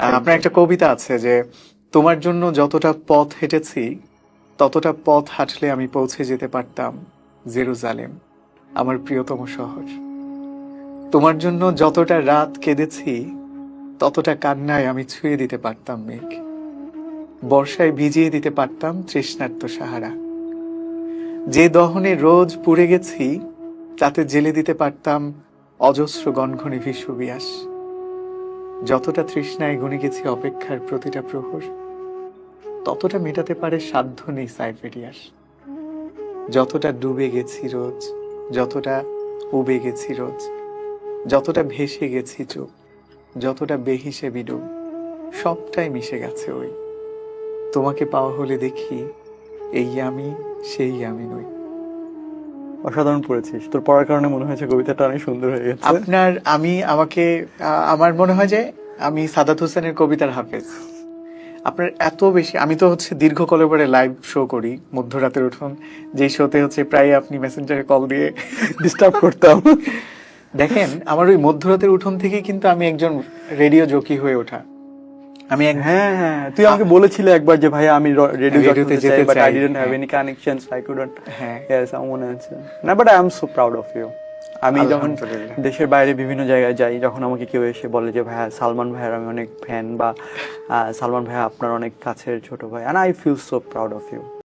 আপনার একটা কবিতা আছে যে তোমার জন্য যতটা পথ হেঁটেছি ততটা পথ হাঁটলে আমি পৌঁছে যেতে পারতাম জেরুজালেম, আমার প্রিয়তম শহর। তোমার জন্য যতটা রাত কেঁদেছি ততটা কান্নায় আমি ছুঁয়ে দিতে পারতাম মেঘ, বর্ষায় ভিজিয়ে দিতে পারতাম তৃষ্ণার্ত সাহারা। যে দহনে রোজ পুড়ে গেছি তাতে জেলে দিতে পারতাম অজস্র গনঘনে বিশ্ববিয়াস। যতটা তৃষ্ণায় গুনে গেছি অপেক্ষার প্রতিটা প্রহর, ততটা মেটাতে পারে সাধ্য নেই সাইবেরিয়ার। যতটা ডুবে গেছি রোজ, যতটা উবে গেছি রোজ, যতটা ভেসে গেছি চুপ, যতটা বেহিসে বিডুব, সবটাই মিশে গেছে ওই। তোমাকে পাওয়া হলে দেখি এই আমি সেই আমি নই। অসাধারণ পড়েছিস, তোর পড়ার কারণে মনে হয়েছে কবিতাটা অনেক সুন্দর হয়ে গেছে। আমার মনে হয় যে আমি সাদাত হোসেনের কবিতার হাফেজ। আপনার এত বেশি, আমি তো হচ্ছে দীর্ঘ কলেবরে লাইভ শো করি মধ্যরাতের উঠোন, যে শোতে হচ্ছে প্রায় আপনি মেসেঞ্জারে কল দিয়ে ডিস্টার্ব করতাম। দেখেন আমার ওই মধ্যরাতের উঠোন থেকে কিন্তু আমি একজন রেডিও জকি হয়ে ওঠা। আমি হ্যাঁ হ্যাঁ, তুই আমাকে বলেছিলে একবার যে ভাই আমি রেডিও রেডিওতে যেতে বাট চাই। আই ডিডন্ট হ্যাভ হ্যাঁ। Any connections, I couldn't. হ্যাঁ। ইয়েস, আমার মনে আছে। না, but I am so proud of you. আমি যখন আলহামদুলিল্লাহ। দেশের বাইরে বিভিন্ন জায়গায় যাই, যখন আমাকে কেউ এসে বলে যে ভাইয়া সালমান ভাইয়ের আমি অনেক ফ্যান, বা সালমান ভাইয়া আপনার অনেক কাছের ছোট ভাই, and I feel so proud of you.